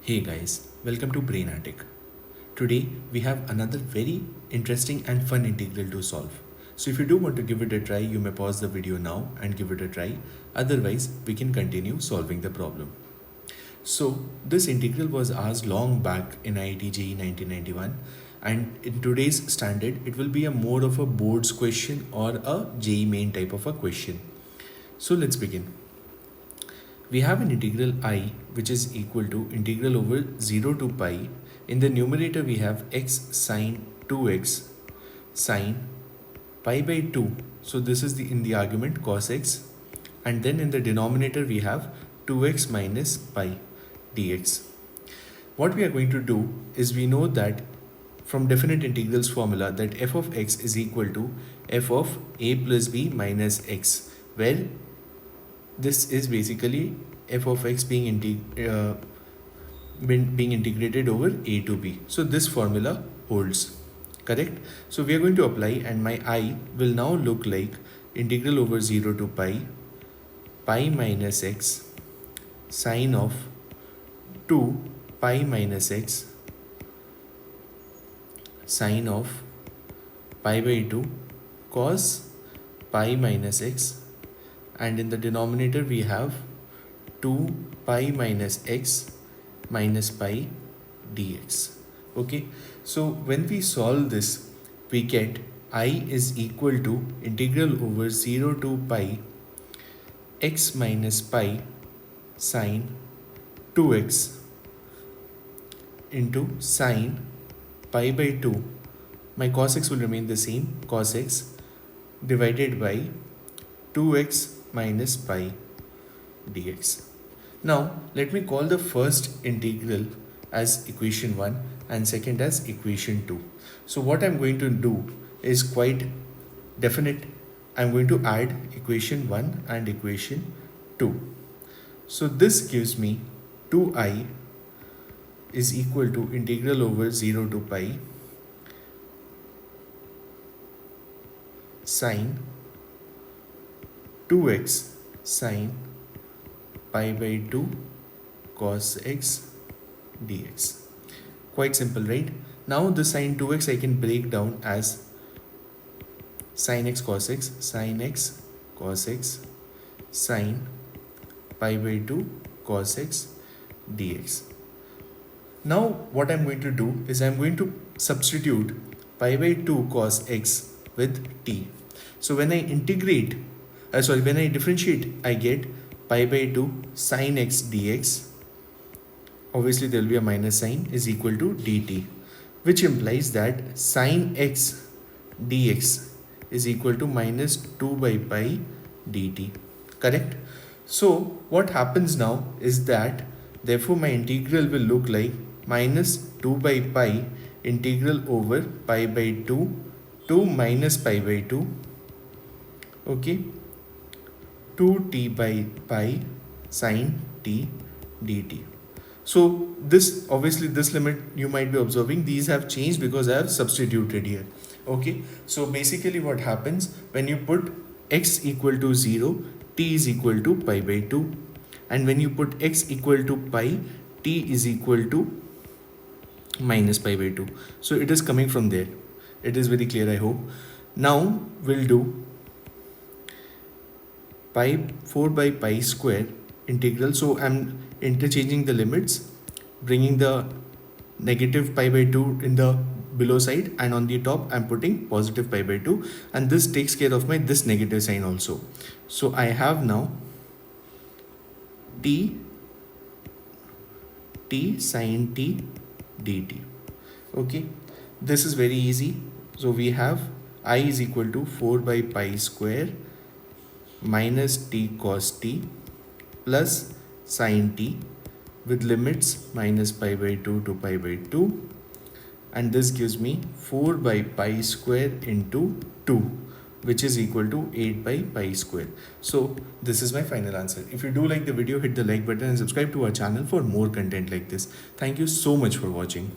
Hey guys, welcome to brainAttic. Today we have another very interesting and fun integral to solve. So if you do want to give it a try, you may pause the video now and give it a try. Otherwise, we can continue solving the problem. So this integral was asked long back in IITJEE 1991, and in today's standard, it will be a more of a boards question or a JEE main type of a question. So let's begin. We have an integral I which is equal to integral over 0 to pi. In the numerator we have x sine 2x sine pi by 2. So this is in the argument cos x, and then in the denominator we have 2x minus pi dx. What we are going to do is, we know that from definite integrals formula that f of x is equal to f of a plus b minus x, where this is basically f of x being integrated over a to b. So this formula holds, correct? So we are going to apply, and my I will now look like integral over 0 to pi minus x sine of 2 pi minus x sine of pi by 2 cos pi minus x, and in the denominator we have 2 pi minus x minus pi dx. Okay, so when we solve this, we get I is equal to integral over 0 to pi x minus pi sine 2x into sine pi by 2. My cos x will remain the same, cos x divided by 2x minus pi dx. Now let me call the first integral as equation 1 and second as equation 2. So what I'm going to do is quite definite. I'm going to add equation 1 and equation 2. So this gives me 2i is equal to integral over 0 to pi sine 2x sine pi by 2 cos x dx. Quite simple, right? Now the sine 2x I can break down as sin x cos x sine pi by 2 cos x dx. Now what I'm going to do is, I'm going to substitute pi by 2 cos x with t. So when I when I differentiate, I get pi by 2 sin x dx. Obviously there will be a minus sign, is equal to dt, which implies that sin x dx is equal to minus 2 by pi dt, correct? So what happens now is that therefore my integral will look like minus 2 by pi integral over pi by 2 to minus pi by 2, okay, 2t by pi sin t dt. So this, obviously this limit you might be observing, these have changed because I have substituted here. Okay, so basically what happens when you put x equal to 0, t is equal to pi by 2, and when you put x equal to pi, t is equal to minus pi by 2. So it is coming from there. It is very clear, I hope. Now we'll do pi 4 by pi square integral. So I'm interchanging the limits, bringing the negative pi by 2 in the below side, and on the top I'm putting positive pi by 2, and this takes care of my this negative sign also. So I have now t sin t dt. Okay, this is very easy. So we have I is equal to 4 by pi square minus t cos t plus sin t with limits minus pi by 2 to pi by 2, and this gives me 4 by pi square into 2, which is equal to 8 by pi square. So this is my final answer. If you do like the video, hit the like button and subscribe to our channel for more content like this. Thank you so much for watching.